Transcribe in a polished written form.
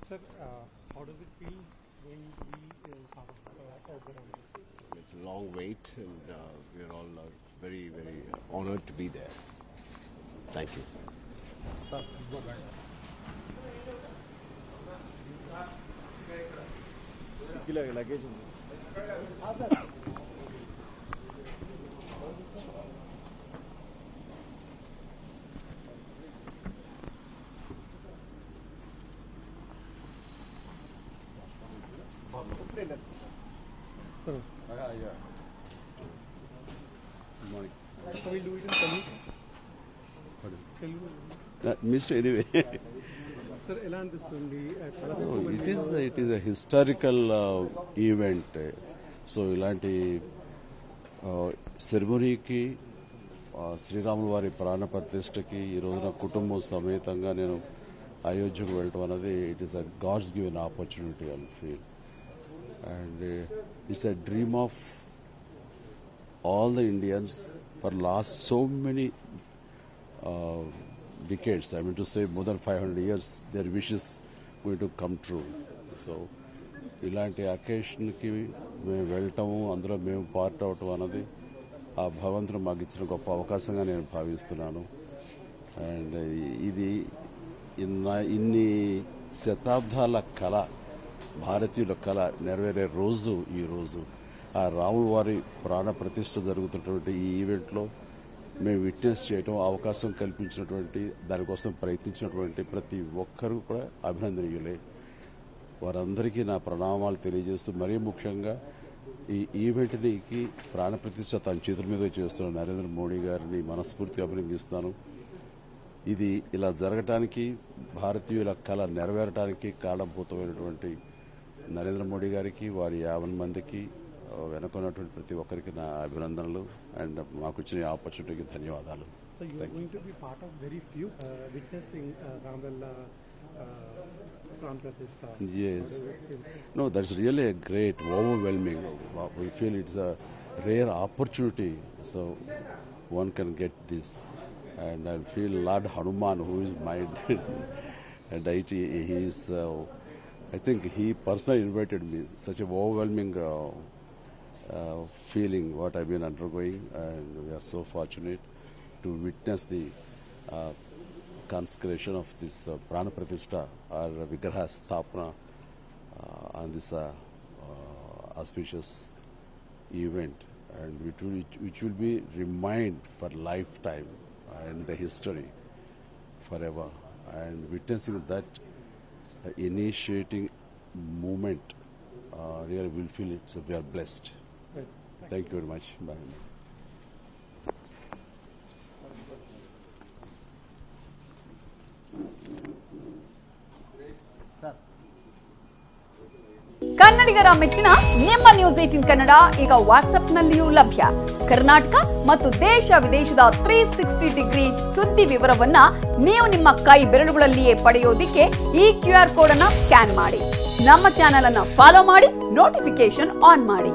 Sir, how does it feel going to be part of the round? It's a long wait, and we're all very, very honored to be there. Thank you. Sir, Sir, Good morning. so we'll do it in Telugu. Missed anyway. Sir, ఎలా అనిపిస్తుంది చాలా It is a historical event. So ఇలాంటి సెరమనీకి శ్రీరాముల వారి ప్రాణ ప్రతిష్టకి ఈ రోజున కుటుంబం సమేతంగా నేను అయోధ్యకు వెళ్ళటం అనేది it is a god's given opportunity I feel and it's a dream of all the Indians for last so many decades, I mean to say more than 500 years, their wishes going to come true. So, ఇలాంటి అకేషన్కి మేము వెళ్ళటము అందులో మేము part అవటం అన్నది ఆ భగవంతుడు మాకు ఇచ్చిన గొప్ప అవకాశంగా నేను భావిస్తున్నాను. అండ్ ఇది ఇన్ని శతాబ్దాల కళ, భారతీయుల కళ నెరవేరే రోజు ఈ రోజు. ఆ రాముల వారి ప్రాణ ప్రతిష్ఠ జరుగుతున్నటువంటి ఈ ఈవెంట్లో మేము విట్నెస్ చేయడం అవకాశం కల్పించినటువంటి దానికోసం ప్రయత్నించినటువంటి ప్రతి ఒక్కరూ కూడా అభినందనీయులే. వారందరికీ నా ప్రణామాలు తెలియజేస్తూ మరీ ముఖ్యంగా ఈ ఈవెంట్కి ప్రాణ ప్రతిష్ఠ తన చేతుల మీద చేస్తున్న నరేంద్ర మోడీ గారిని మనస్ఫూర్తిగా అభినందిస్తాను. ఇది ఇలా జరగటానికి భారతీయుల కళ నెరవేరటానికి కారణభూతమైనటువంటి నరేంద్ర మోడీ గారికి వారి 50 మందికి వెనుకున్నటువంటి ప్రతి ఒక్కరికి నా అభినందనలు అండ్ మాకు వచ్చిన ఆపర్చునిటీకి ధన్యవాదాలు. So you are going to be part of very few witnessing Ramlalla Pran Pratishtha. Yes. No, that's really a great, overwhelming. We feel it's a rare opportunity, so one can get this. And I feel Lord Hanuman, who is my and he is, I think he personally invited me. Such a overwhelming feeling what I've been undergoing, and we are so fortunate to witness the consecration of this Prana Pratishtha or Vigraha Sthapana on this auspicious event, and which will be remind for lifetime and the history forever. And witnessing that initiating movement, really will feel it. So we are blessed. Right. Thank you very much. Bye. ಕನ್ನಡಿಗರ ಮೆಚ್ಚಿನ ನಿಮ್ಮ news 18 Kannada ಈಗ ವಾಟ್ಸ್ಆಪ್ನಲ್ಲಿಯೂ ಲಭ್ಯ. ಕರ್ನಾಟಕ ಮತ್ತು ದೇಶ ವಿದೇಶದ 360 degree ಸುದ್ದಿ ವಿವರವನ್ನ ನೀವು ನಿಮ್ಮ ಕೈ ಬೆರಳುಗಳಲ್ಲಿಯೇ ಪಡೆಯೋದಿಕ್ಕೆ ಈ QR ಕೋಡ್ ಅನ್ನು ಸ್ಕ್ಯಾನ್ ಮಾಡಿ. ನಮ್ಮ ಚಾನೆಲ್ ಅನ್ನು ಫಾಲೋ ಮಾಡಿ, ನೋಟಿಫಿಕೇಶನ್ ಆನ್ ಮಾಡಿ.